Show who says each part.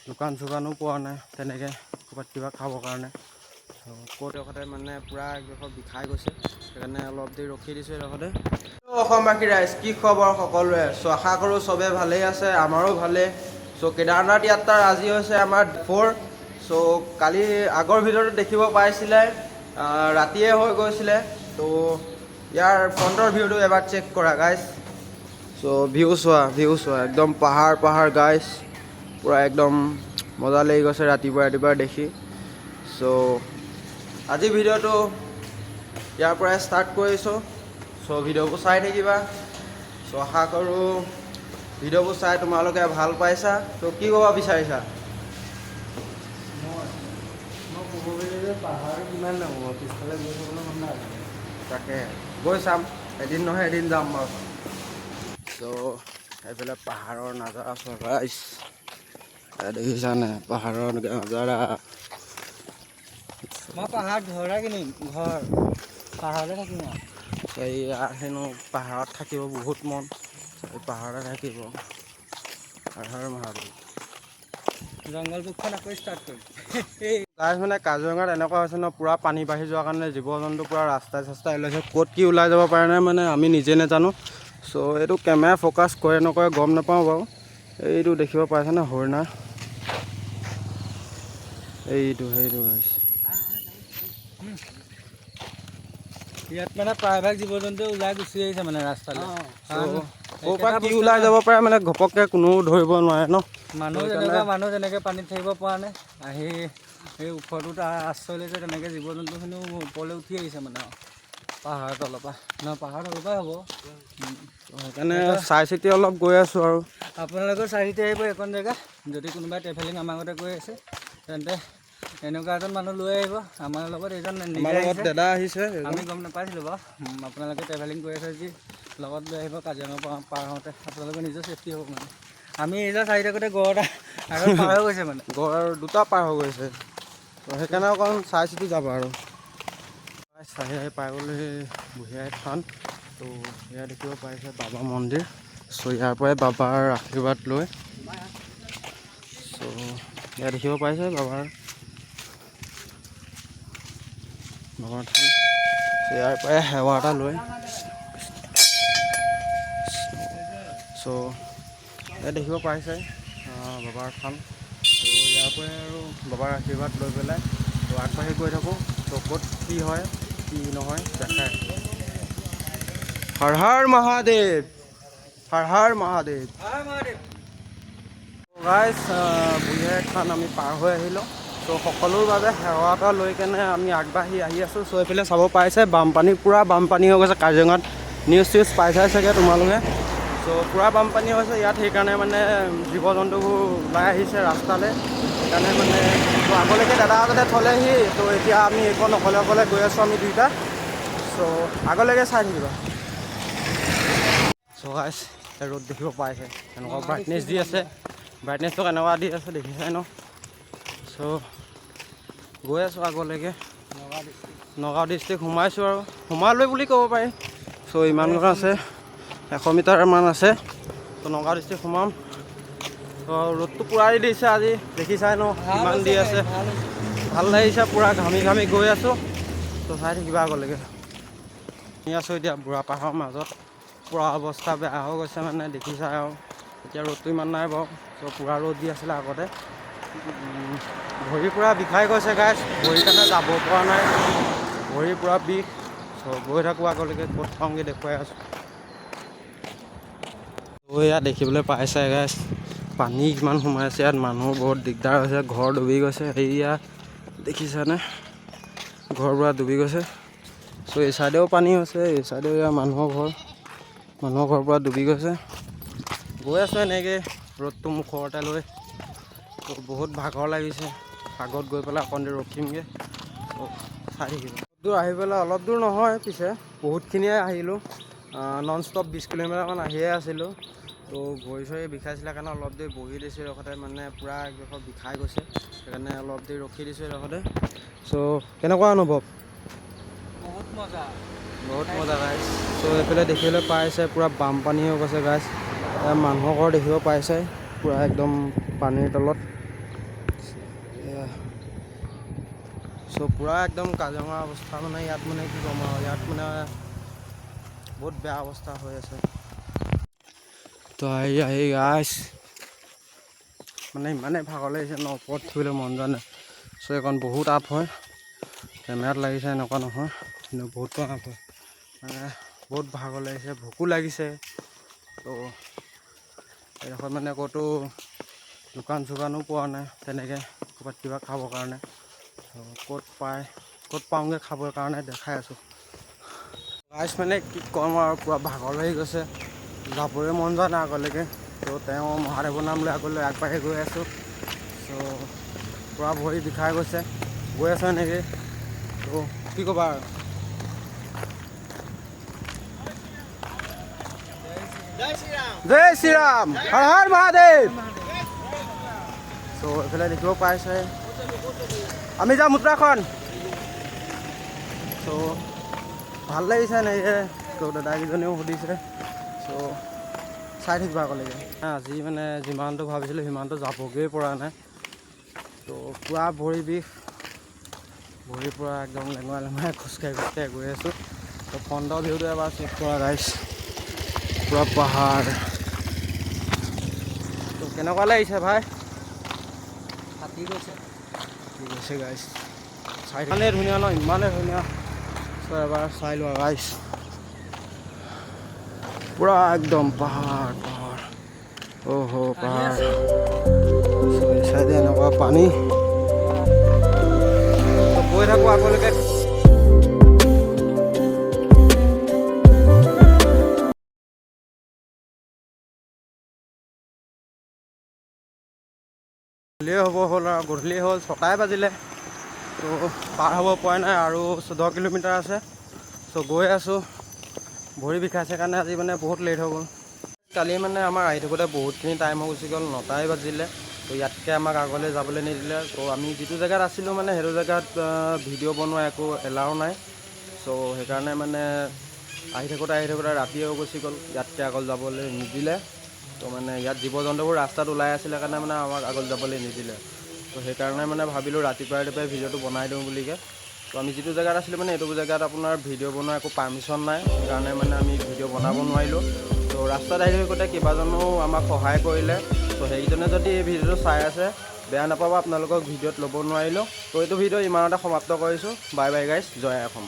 Speaker 1: দোকান চোকানো পোৱা নাই তেনেকৈ ক'ৰবাত কিবা খাবৰ কাৰণে। ক'ত এডোখৰতে মানে পূৰা একডোখৰ বিষাই গৈছে, সেইকাৰণে অলপ দেৰি ৰখি দিছোঁ এডোখৰতে। অসমবাসী ৰাইজ, কি খবৰ সকলোৰে? চ' আশা কৰোঁ চবেই ভালেই আছে, আমাৰো ভালেই। চ' কেদাৰনাথ যাত্ৰাৰ আজি হৈছে আমাৰ 4। চ' কালি আগৰ ভিডিঅ'টো দেখিব পাইছিলে, ৰাতিয়ে হৈ গৈছিলে। ত' ইয়াৰ ফ্ৰণ্টৰ ভিউটো এবাৰ চেক কৰা গাইজ। চ' ভিউ চোৱা একদম পাহাৰ গাইজ, পূৰা একদম মজা লাগি গৈছে ৰাতিপুৱা দেখি। চ' আজি ভিডিঅ'টো ইয়াৰ পৰাই ষ্টাৰ্ট কৰিছোঁ। চ' ভিডিঅ'বোৰ চাই থাকিবা। চ' আশা কৰোঁ ভিডিঅ'বোৰ চাই তোমালোকে ভাল পাইছা। ত' কি ক'ব বিচাৰিছা?
Speaker 2: মই ক'ব গ'লে পাহাৰ কিমান ডাঙৰ, পিছফালে গৈ থাবলৈ মন নাই।
Speaker 1: তাকে গৈ চাম, এদিন নহয় এদিন যাম বাৰু। চ' এইফালে পাহাৰৰ নাজাৰা চোৱা গাইছ, দেখিছানে পাহাৰৰ নাজাৰা।
Speaker 2: মই পাহাৰত ঘৰ কিনিম, ঘৰ পাহাৰতে থাকিম আৰু।
Speaker 1: এইয়া হেনো পাহাৰত থাকিব বহুত মন, পাহাৰতে থাকিব। হৰ মহাদেৱ।
Speaker 2: জংঘল বুকখন আকৌ ষ্টাৰ্ট কৰিম।
Speaker 1: গাইছ মানে কাজিৰঙাত এনেকুৱা হৈছে ন, পূৰা পানী বাঢ়ি যোৱাৰ কাৰণে জীৱ জন্তু পূৰা ৰাস্তাই চাস্তাই ওলাইছে। ক'ত কি ওলাই যাব পাৰে নাই মানে আমি নিজে নাজানো। চ' এইটো কেমেৰা ফ'কাছ কৰে নকৰে গম নাপাওঁ বাৰু। এইটো দেখিব পাইছেনে হৰিণা, সেইটো গাইছ।
Speaker 2: ইয়াত মানে প্ৰায়ভাগ জীৱ জন্তু ওলাই গুচি আহিছে মানে ৰাস্তালৈ।
Speaker 1: ক'ৰ পৰা কি ওলাই যাব পাৰে মানে ঘপককৈ কোনেও ধৰিব নোৱাৰে ন।
Speaker 2: মানুহ যেনেকৈ পানীত থাকিব পৰা নাই, আহি এই ওখটোত আশ্ৰয় লৈছে, তেনেকৈ জীৱ জন্তুখিনিও ওপৰলৈ উঠি আহিছে মানে আৰু পাহাৰৰ তলৰ পৰা। পাহাৰৰ তলৰ পৰাই হ'ব,
Speaker 1: সেইকাৰণে চাই চিতি অলপ গৈ আছোঁ আৰু।
Speaker 2: আপোনালোকেও চাই চিতি আহিব এইকণ জেগা। যদি কোনোবাই ট্ৰেভেলিং আমাৰ আগতে গৈ আছে তেন্তে এনেকুৱা এজন মানুহ লৈ আহিব। আমাৰ লগত এইজন নিজে আহিছে,
Speaker 1: দাদা আহিছে,
Speaker 2: আমি গম নাপাইছিলোঁ বাৰু। আপোনালোকে ট্ৰেভেলিং কৰি আছে যদি লগত লৈ আহিব। কাজিৰঙা পাৰ হওঁতে আপোনালোকে নিজৰ ছেফটি হ'ব মানে। আমি এইজন চাই থাকোঁতে গড় এটা আগত পাৰ হৈ গৈছে মানে,
Speaker 1: গড় দুটা পাৰ হৈ গৈছে। সেইকাৰণে অকণ চাই চিতি যাবা আৰু। চাহি আহি পাই গ'লো সেই বুঢ়ীআই থান। ত' এয়া দেখিব পাৰিছে বাবা মন্দিৰ। চ' ইয়াৰ পৰাই বাবাৰ আশীৰ্বাদ লৈ, চ' এয়া দেখিব পাৰিছে বাবাৰ থান। ইয়াৰ পৰাই সেৱা এটা লৈ, চ' ইয়াত দেখিব পাৰিছে বাবাৰ থান। ত' ইয়াৰ পৰাই আৰু বাবাৰ আশীৰ্বাদ লৈ পেলাই ত' আগবাঢ়ি গৈ থাকোঁ। ত' ক'ত কি হয় কি নহয় দেখাই। হৰ হৰ মহাদেৱ, হৰ হৰ মহাদেৱ। গাইছ, বুঢ়ীআই থান আমি পাৰ হৈ আহিলোঁ। ত' সকলোৰ বাবে সেৱা এটা লৈ কেনে আমি আগবাঢ়ি আহি আছোঁ। চ' এইফালে চাব পাৰিছে বানপানী, পূৰা বানপানী হৈ গৈছে কাজিৰঙাত। নিউজ চিউজ পাইছাই চাগে তোমালোকে। চ' পূৰা বানপানী হৈছে ইয়াত, সেইকাৰণে মানে জীৱ জন্তুবোৰ ওলাই আহিছে ৰাস্তালৈ। সেইকাৰণে মানে ত' আগলৈকে দাদাহঁতে থ'লেহি। ত' এতিয়া আমি এইকণ অকলে গৈ আছোঁ আমি দুইটা। চ' আগলৈকে চাই থাকিবা। চ' গাইছ, ৰ'দ দেখিব পাইছে এনেকুৱা ব্ৰাইটনেছ দি আছে। ব্ৰাইটনেছটো কেনেকুৱা দি আছে দেখিছাই ন। চ' গৈ আছোঁ আগলৈকে। নগাঁও ডিষ্ট্ৰিক্ট সোমাইছোঁ আৰু সোমালোৱে বুলি ক'ব পাৰি। চ' ইমান আছে, 100 মিটাৰমান আছে। ত' নগাঁও ডিষ্ট্ৰিক্ট সোমাম। ত' ৰ'দটো পূৰা দি দিছে আজি, দেখিছাই ন কিমান দি আছে। ভাল লাগিছে, পূৰা ঘামি গৈ আছোঁ। ত' চাই থাকিবা আগলৈকে। আমি আছোঁ এতিয়া বুঢ়া পাহাৰৰ মাজত। পূৰা অৱস্থা বেয়া হৈ গৈছে মানে দেখিছাই আৰু। এতিয়া ৰ'দটো ইমান নাই বাৰু। চ' পূৰা ৰ'দ দি আছিলে আগতে। ভৰি পূৰা বিষাই গৈছে গাইছ, ভৰিৰ কাৰণে যাব পৰা নাই। ভৰি পূৰা বিষ। চ' গৈ থাকোঁ আগলৈকে, ক'ত পাওঁগৈ দেখুৱাই আছোঁ। ত' ইয়াত দেখিবলৈ পাইছে গাইছ, পানী কিমান সোমাইছে ইয়াত। মানুহৰ বহুত দিগদাৰ হৈছে, ঘৰ ডুবি গৈছে। সেয়া দেখিছানে, ঘৰবোৰ ডুবি গৈছে। চ' এই চাইডেও পানী হৈছে, এই চাইডেও এয়া মানুহৰ ঘৰ পৰা ডুবি গৈছে। গৈ আছোঁ এনেকৈ ৰ'দটো মুখতে লৈ। ত' বহুত ভাগৰ লাগিছে, আগত গৈ পেলাই অকণ দেৰি ৰখিমগৈ। ত' চাই থাকিব। দূৰ আহি পেলাই অলপ দূৰ নহয় পিছে, বহুতখিনিয়ে আহিলোঁ। নন ষ্টপ 20 কিলোমিটাৰমান আহিয়ে আছিলোঁ। ত' ভৰি চৰি বিষাইছিলে কাৰণে অলপ দেৰি বহি দিছোঁ এডোখৰতে, মানে পূৰা একডোখৰ বিষাই গৈছে। সেইকাৰণে অলপ দেৰি ৰখি দিছোঁ এডোখৰতে। চ' কেনেকুৱা অনুভৱ?
Speaker 2: বহুত মজা
Speaker 1: গাইছ। চ' এইফালে দেখিবলৈ পাইছে পূৰা বানপানী হৈ গৈছে গাইছ। মানুহৰ ঘৰ দেখিব পাইছে পূৰা একদম পানীৰ তলত। চ' পূৰা একদম কাজিৰঙা অৱস্থা মানে ইয়াত মানে কি ক'ম আৰু ইয়াত মানে বহুত বেয়া অৱস্থা হৈ আছে। তো আহি গাইছ মানে ইমানেই ভাগৰ লাগিছে ন, ওপৰত থবলৈ মন যোৱা নাই। চ' এইখন বহুত আপ হয়, কেমেৰাত লাগিছে এনেকুৱা নহয়, কিন্তু বহুত আপ হয়, মানে বহুত ভাগৰ লাগিছে, ভোকো লাগিছে। তো এইডোখৰত মানে ক'তো দোকান চোকানো পোৱা নাই তেনেকৈ ক'ৰবাত কিবা খাবৰ কাৰণে। ক'ত পাওঁগৈ খাবৰ কাৰণে দেখাই আছোঁ গাইছ। মানে কি ক'ম আৰু পূৰা ভাগৰ লাগি গৈছে, যাবই মন যোৱা নাই আগলৈকে। তো তেওঁ মহাদেৱৰ নাম লৈ আগলৈ আগবাঢ়ি গৈ আছোঁ। চ' পূৰা ভৰি বিষাই গৈছে, গৈ আছোঁ এনেকৈ। তো কি ক'বা আৰু। জয় শ্ৰীৰাম, হৰ হৰ মহাদেৱ। চ' এইফালে দেখিব পাইছে আমি যাম উত্তৰাখণ্ড। চ' ভাল লাগিছে এনেকৈ। তো দাদাকেইজনেও সুধিছে, চ' চাই থাকিবা আগলৈকে। আজি মানে যিমানটো ভাবিছিলোঁ সিমানটো যাবগৈ পৰা নাই। তো পূৰা ভৰি বিষ, ভৰিৰ পৰা একদম লেঙুৱাই লেঙুৱাই খোজকাঢ়ি গৈ আছোঁ। তো ফ্ৰণ্টৰ ভিউটো এবাৰ চেক কৰা গাইছ, পূৰা পাহাৰ। তো কেনেকুৱা লাগিছে ভাই?
Speaker 2: ফাটি গৈছে।
Speaker 1: ঠিক আছে গাইছ, চাই ইমানেই ধুনীয়া ন, ইমানেই ধুনীয়া। চ' এবাৰ চাই লোৱা গাইছ, পূৰা একদম পাহাৰ পাহাৰ, অহ' পাহাৰ। চ' এই চাইডে এনেকুৱা পানী, তো গৈ থাকোঁ আগলৈকে। গধূলিয়ে হ'ব হ'ল আৰু গধূলি হ'ল, 6টাই বাজিলে। তো পাৰ হ'ব পৰা নাই, আৰু 14 কিলোমিটাৰ আছে। চ' গৈ আছোঁ, ভৰি বিষাইছে কাৰণে আজি মানে বহুত লেট হৈ গ'ল। কালি মানে আমাৰ আহি থাকোঁতে বহুতখিনি টাইম হৈ গুচি গ'ল, 9টাই বাজিলে। তো ইয়াতকৈ আমাক আগলৈ যাবলৈ নিদিলে। তো আমি যিটো জেগাত আছিলোঁ মানে সেইটো জেগাত ভিডিঅ' বনোৱা একো এলাও নাই। চ' সেইকাৰণে মানে আহি থাকোঁতে ৰাতিয়ে হৈ গুচি গ'ল, ইয়াতকৈ আগলৈ যাবলৈ নিদিলে। তো মানে ইয়াত জীৱ জন্তুবোৰ ৰাস্তাত ওলাই আছিলে কাৰণে মানে আমাক আগলৈ যাবলৈ নিদিলে। তো সেইকাৰণে মানে ভাবিলোঁ ৰাতিপুৱাই ভিডিঅ'টো বনাই দিওঁ বুলিকৈ। তো আমি যিটো জেগাত আছিলোঁ মানে এইটো জেগাত আপোনাৰ ভিডিঅ' বনোৱা একো পাৰ্মিশ্যন নাই, সেইকাৰণে মানে আমি ভিডিঅ' বনাব নোৱাৰিলোঁ। তো ৰাস্তাত আহি থাকোঁতে কেইবাজনো আমাক সহায় কৰিলে। তো সেইকেইজনে যদি এই ভিডিঅ'টো চাই আছে, বেয়া নাপাব আপোনালোকক ভিডিঅ'ত ল'ব নোৱাৰিলোঁ। তো এইটো ভিডিঅ' ইমানতে সমাপ্ত কৰিছোঁ। বাই বাই গাইছ, জয় অসম।